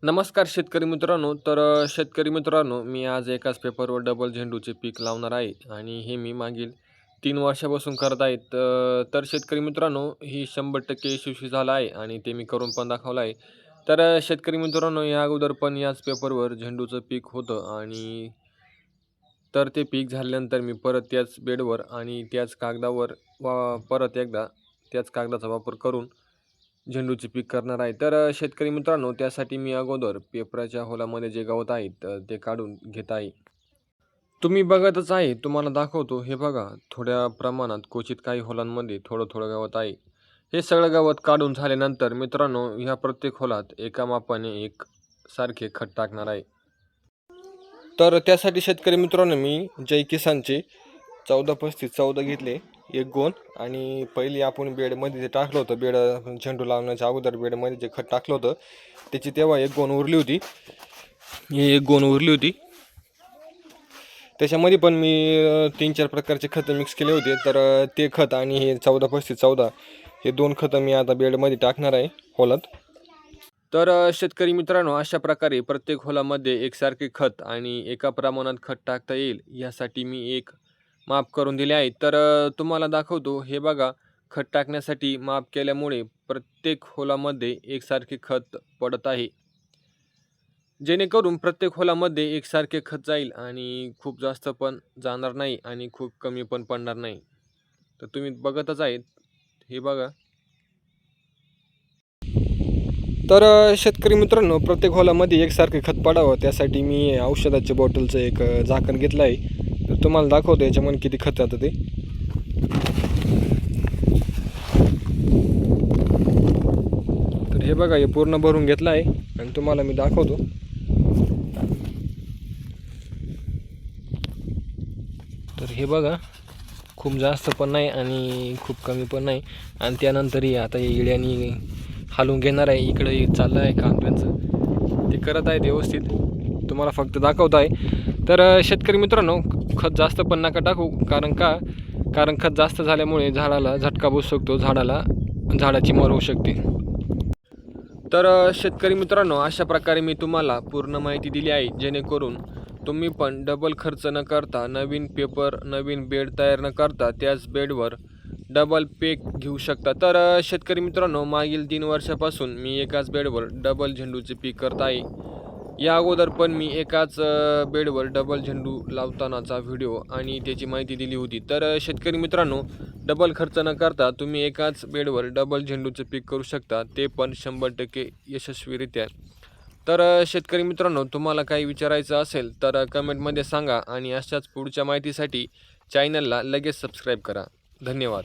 नमस्कार शेतकरी मित्रांनो. शेतकरी मित्रांनो, मी आज एकाच पेपरवर डबल झेंडूचे पीक लावणार आहे आणि हे मी मागील 3 वर्षापासून करत आहे. तर शेतकरी मित्रांनो, ही 100% यशस्वी झाला आहे आणि ते मी करून पण दाखवलं आहे. शेतकरी मित्रांनो, या अगोदर पण याच पेपरवर झेंडूचं पीक होतं आणि ते पीक झाल्यानंतर मी परत त्याच बेडवर आणि त्याच कागदावर परत एकदा त्याच कागदाचा वापर करून झेंडूचे पीक करणार आहे. शेतकरी मित्रांनो, त्यासाठी मी अगोदर पेपराच्या होलामध्ये जे गवत आहे ते काढून घेत आहे. तुम्ही बघतच आहे, तुम्हाला दाखवतो. हे बघा, थोड्या प्रमाणात क्वचित काही होलांमध्ये थोडं गवत आहे. हे सगळं गवत काढून झाल्यानंतर मित्रांनो, ह्या प्रत्येक होलात एका मापाने एक सारखे खत टाकणार आहे. त्यासाठी शेतकरी मित्रांनो, मी जय किसानचे 14-35-14 घेतले एक गोण आणि पहिली आपण बेडमध्ये जे टाकलं होतं, झेंडू लावण्याच्या अगोदर बेडमध्ये जे खत टाकलं होतं त्याची तेव्हा एक गोण उरली होती. ही एक गोण उरली होती. त्याच्यामध्ये पण मी 3-4 प्रकारचे खतं मिक्स केले होते. ते खत आणि हे 14-35-14 हे 2 खतं मी आता बेडमध्ये टाकणार आहे होलात. शेतकरी मित्रांनो, अशा प्रकारे प्रत्येक होलामध्ये एकसारखे खत आणि एका प्रमाणात खत टाकता येईल यासाठी मी एक माप करून दिले आहे. तुम्हाला दाखवतो. हे बघा, खत टाकण्यासाठी माप केल्यामुळे प्रत्येक होलामध्ये एकसारखे खत पडत आहे, जेणेकरून प्रत्येक होलामध्ये एकसारखे खत जाईल आणि खूप जास्त पण जाणार नाही आणि खूप कमी पण पडणार नाही. तुम्ही बघतच आहेत, हे बघा. शेतकरी मित्रांनो, प्रत्येक होलामध्ये एकसारखे खत पडावं त्यासाठी मी औषधाच्या बॉटलचं एक झाकण घेतलं आहे. तर तुम्हाला दाखवतो याच्यामध्ये किती खत जातं ते. हे बघा, हे पूर्ण भरून घेतलं आहे आणि तुम्हाला मी दाखवतो. हे बघा, खूप जास्त पण नाही आणि खूप कमी पण नाही. आणि त्यानंतर आता हे इड्यानी हलवून घेणार आहे. इकडे चाललं आहे काम त्यांचं, ते करत आहेत व्यवस्थित. तुम्हाला फक्त दाखवत आहे. शेतकरी मित्रांनो, खत जास्त पण नका टाकू, कारण खत जास्त झाल्यामुळे झाडाला झटका बसू शकतो, झाडाची मर होऊ शकते. शेतकरी मित्रांनो, अशा प्रकारे मी तुम्हाला पूर्ण माहिती दिली आहे, जेणेकरून तुम्ही पण डबल खर्च न करता, नवीन पेपर, नवीन बेड तयार न करता त्याच बेडवर डबल पीक घेऊ शकता. शेतकरी मित्रांनो, मागील 3 वर्षापासून मी एकाच बेडवर डबल झेंडूचे पीक करत आहे. या अगोदर पण मी एकाच बेडवर डबल झेंडू लावतानाचा व्हिडिओ आणि त्याची माहिती दिली होती. शेतकरी मित्रांनो, डबल खर्च न करता तुम्ही एकाच बेडवर डबल झेंडूचे पीक करू शकता, ते पण 100% यशस्वीरित्या. शेतकरी मित्रांनो, तुम्हाला काही विचारायचं असेल तर कमेंटमध्ये सांगा आणि अशाच पुढच्या माहितीसाठी चॅनलला लगेच सबस्क्राईब करा. धन्यवाद.